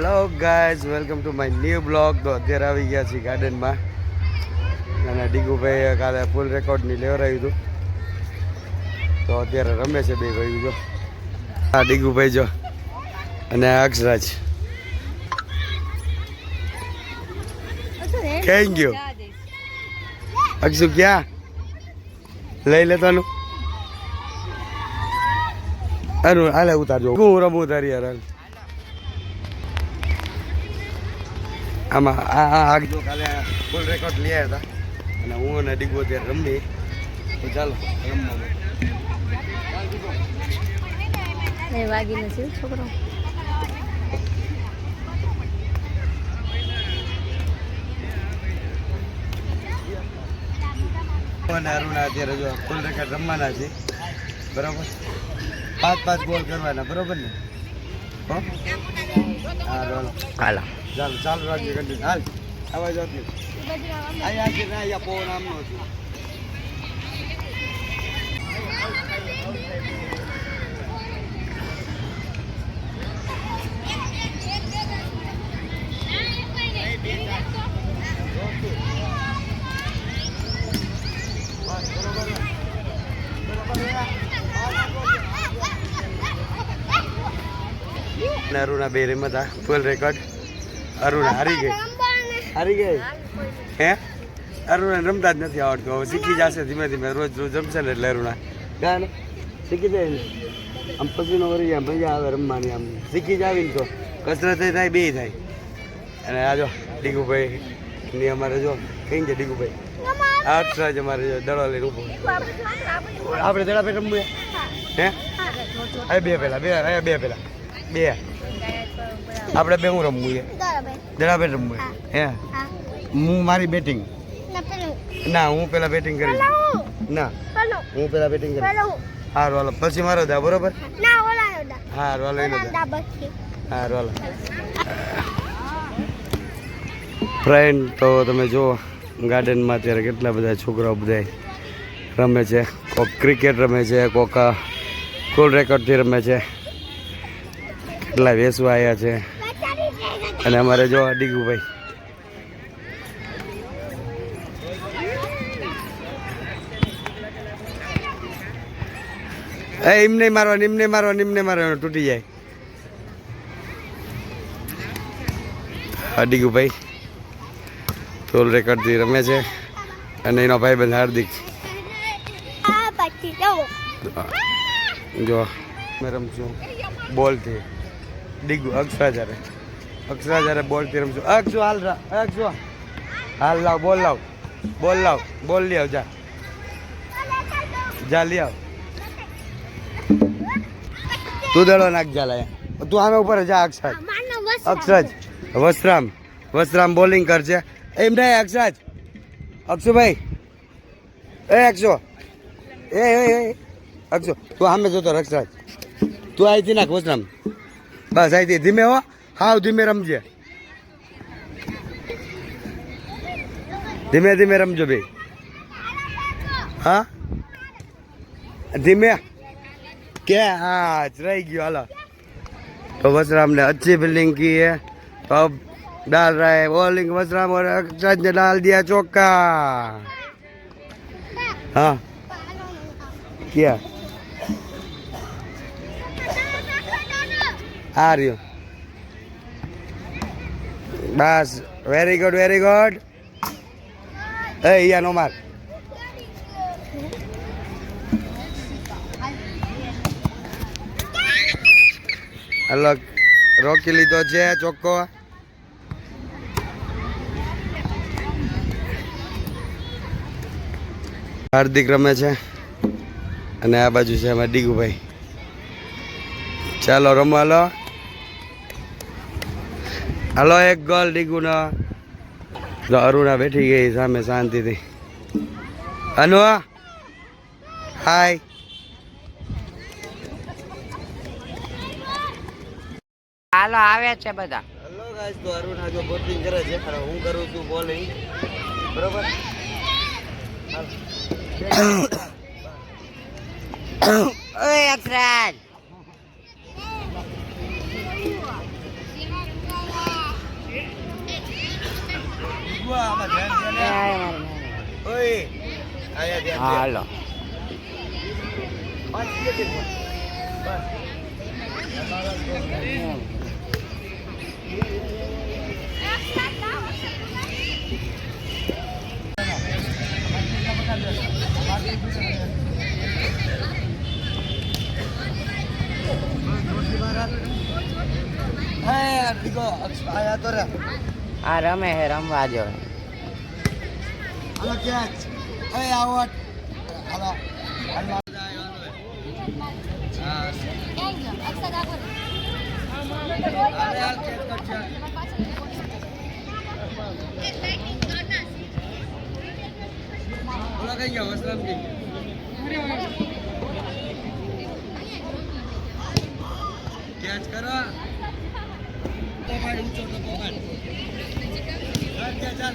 Hello guys, welcome to my new blog. તો અત્યારે આવી ગયા છીએ ગાર્ડનમાં અને ડીગુભાઈ કાલે ફૂલ રેકોર્ડની લેવરાવ્યું હતું, તો અત્યારે રમે છે બે ભાઈ. જો હા ડીગુભાઈ જો અને અક્ષરાજ કઈ ગયો. અક્ષુ ક્યાં લઈ લેતાનું અરે હાલે ઉતારજો, હું રમું તારી યાર. આમાં આ જો કાલે ફૂલ રેકોર્ડ લઈ આવ્યા હતા અને હું અને ડીગો ત્યારે રમી, તો ચાલો રમવા વાગી નથી છોકરો. અને અરુણા અત્યારે જો ફૂલ રેકોર્ડ રમવાના છે, બરાબર. 5 ગોલ કરવાના, બરોબર ને? હા હાલો ચાલો ચાલો રાખજો કન્ટિન્યુ. હાલ આવાજ આવતી અહીંયા છે ને અહીંયા પવન આમનો છે. અરુણા બે રમતા ફૂલ રેકોર્ડ. અરુણા હારી ગઈ હે. અરુણા રમતા જ નથી આવડતું, હવે શીખી જશે ધીમે ધીમે, રોજ રમશે ને એટલે અરુણા ગાને શીખી જાય. આમ પસીનો વળી જાય, મજા આવે રમવાની. આમ શીખી જ આવીને તો કસરત થાય, બે થાય. અને આ જો ડીગુભાઈ ની અમારે જો કઈ છે ડીગુભાઈ આ અક્ષરાજ અમારે જો દડો લઈને ઊભો. આપણે દડા પે રમવું હે. હવે બે પેલા બે આપણે બે હું રમવું છે દડા પે રમવું હે. હું મારી બેટિંગ ના, હું પેલા બેટિંગ કરી ના, હું પેલા બેટિંગ કરી. હારું હાલો પછી મારો દા, બરોબર? હારું હાલો એનો દા. હારું હાલો ફ્રેન્ડ. તો તમે જુઓ ગાર્ડનમાં અત્યારે કેટલા બધા છોકરાઓ બધા રમે છે. કોક ક્રિકેટ રમે છે, કોક ફૂલ રેકોર્ડથી રમે છે, કેટલા વેસવા આવ્યા છે. અને અમારે જો ડીગુભાઈ એમને મારવાનું તૂટી જાય. ડીગુભાઈ ફૂલ રેકોર્ડથી રમે છે અને એનો ભાઈબંધ હાર્દિક જો મેં રમશું બોલથી. ડીગુ અક્ષરાજારે બોલથી રમશું. અક્ષુ હાલ લાવ બોલ લઈ આવ. જા લઈ આવ. તું દડો નાખ જા લાય. તું આમે ઉપર જા. અક્ષરાજ વસ્ત્રામ બોલિંગ કરશે. એમ નહીં અક્ષરાજ. અક્ષુભાઈ અક્ષુ અક્ષુ તું સામે જોતો. અક્ષરાજ તું અહીંથી નાખ વસ્ત્રામ. બસ અહીંથી ધીમે હો, હાવ ધીમે રમજે. ધીમે રમજો ભાઈ. હા ધીમે કે हाँ रह गया हाल. तो वसराम ने अच्छी फील्डिंग की है, तो अब डाल रहा है बॉलिंग वसराम और अक्षराज ने डाल दिया चौका. हाँ क्या आ रही हो बस. वेरी गुड या नो मार. અલગ રોકી લીધો છે ચોખ્ખો. હાર્દિક રમે છે અને આ બાજુ છે અમારા ડીગુભાઈ. ચાલો રમો. હાલો એક ગોલ ડીગુનો. અરુણા બેઠી ગઈ સામે શાંતિથી. અનુ હાય. હાલો આવે છે બધા. હેલો ગાઈસ, તો અરુણા જો બોલિંગ કરે છે અને હું કરું છું બોલિંગ, બરોબર? ઓય અક્ષરાજ હાલો આ રમે હે રમવા જો कैच करो तो भाई ऊंचो तो पकड़ चल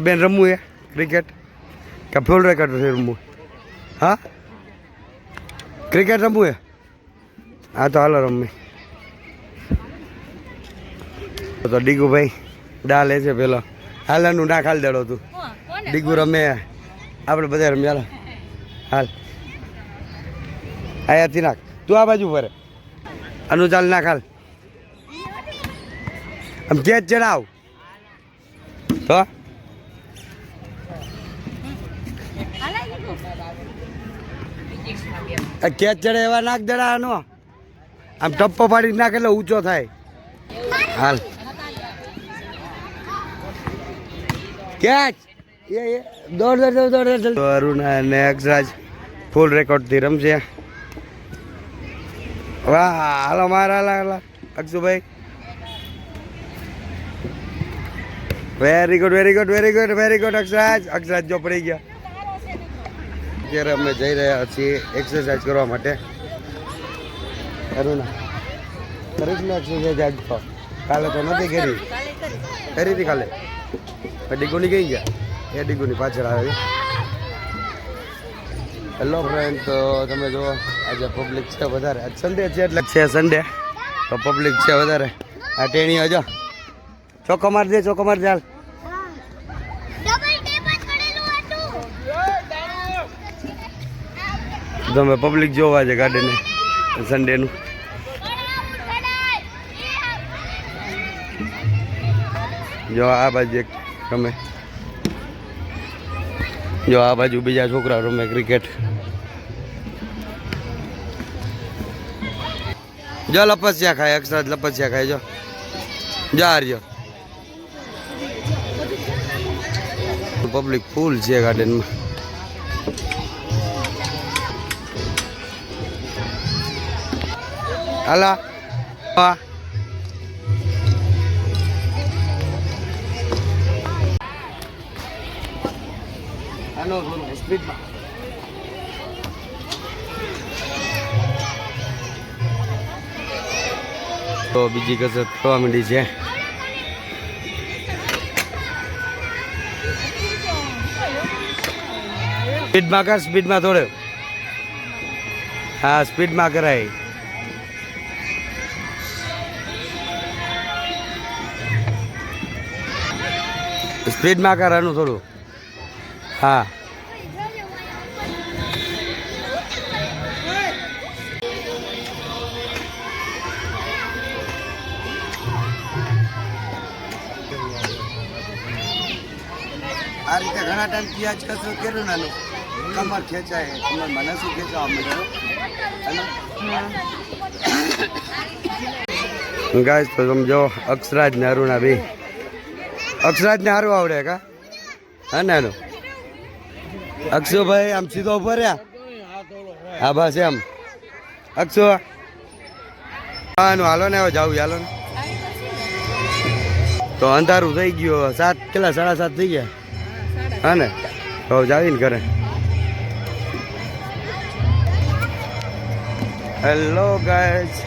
બેન રમવું હે ક્રિકેટ કે ફૂલ રેકેટ રમવું? હા ક્રિકેટ રમવું હે? હા તો હાલો રમવી. તો ડીગુ ભાઈ ડા લે છે પેલો હાલાનું ના ખાલી દેડો તું ડીગુ રમે આપણે બધા રમીએ. હાલ હાલ આયાથી નાખ તું આ બાજુ ફરે અનુ ચાલ નાખ હાલ આમ કેચ ચડાવ તો કેચ ચડે એવા નાખ દેડાનો આમ ટપ્પો પાડી નાખ એટલે ઊંચો થાય. હાલ કેચ એ દોડ દોડ દોડ દોડ. અરુણ અને અક્ષરાજ ફૂલ રેકોર્ડ થી રમશે. વાહ હાલો મારા હાલા અક્ષુભાઈ very good very good very good very good. Aksharaj જો પડી ગયા. અત્યારે અમે જઈ રહ્યા છીએ એક્સરસાઇઝ કરવા માટે. અરુણા કરીશ ને એક્સરસાઇઝ આજ તો? કાલે તો નથી કરી હતી કાલે. ડીગુની કઈ ગયા? એ ડીગુની પાછળ આવે છે. હેલો ફ્રેન્ડ, તો તમે જુઓ આજે પબ્લિક છે વધારે. આજ સન્ડે છે એટલે છે સન્ડે તો પબ્લિક છે વધારે. આ ટેણીઓ જો ચોકો માર દે ચોકો માર દે. હાલ તમે પબ્લિક જોવા છે ગાર્ડને સન્ડેનું. જો આ બાજુ એક રમે, જો આ બાજુ બીજા છોકરા રમે ક્રિકેટ. જો લપસ્યા ખાય અક્ષરાજ લપસ્યા ખાય. જો હારજો પબ્લિક ફૂલ છે ગાર્ડનમાં. હાલા હાલો સ્પીડમાં. તો બીજી કસરત થવા માંડી છે. સ્પીડમાં કર, સ્પીડમાં થોડે. હા સ્પીડમાં કરાય. સ્પીડમાં કરવાનું થોડું. હા આ રીતે ઘણા ટાઈમથી આજ કસરત કર્યું નાનું કમર ખેંચાય. કમર મને શું ખેંચાવા મળે. ગાઈસ તો સમજો અક્ષરાજ ને અરુણા બે. અક્ષરાજ ને સારું આવડે કા? હા નાનો અક્ષુભાઈ આમ સીધો ઉપર રહ્યા. હા બસ એમ અક્ષુ હાનું હાલો ને હવે જાવું હાલો ને. તો અંધારું થઈ ગયું. 7 કેટલા 7:30 થઈ ગયા. હા ને હવે જાવીને ઘરે. હેલો ગાઈઝ,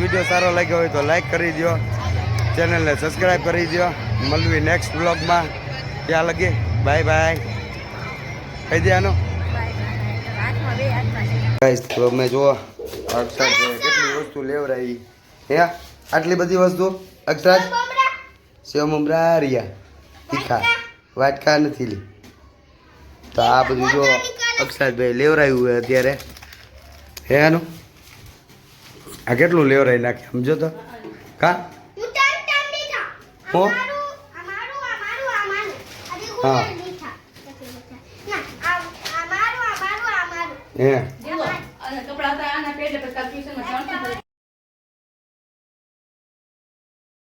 વિડીયો સારો લાગ્યો હોય તો લાઈક કરી દો, ચેનલને સબસ્ક્રાઈબ કરી દો. મળવી નેક્સ્ટ બ્લોગમાં. ત્યાં લગી બાય બાય કહી દે આનો. ગાઈઝ તો અમે જુઓ અક્ષર કેટલી વસ્તુ લેવરાઈ. હે આટલી બધી વસ્તુ અક્ષર સેવ મમરા રિયા તીખા વાટકા નથી લી. તો આ બધું જો અક્ષરભાઈ લેવરાયું હોય અત્યારે. હે આનું આ કેટલું લેવરાઈ નાખે સમજો તો. કા હું હા હે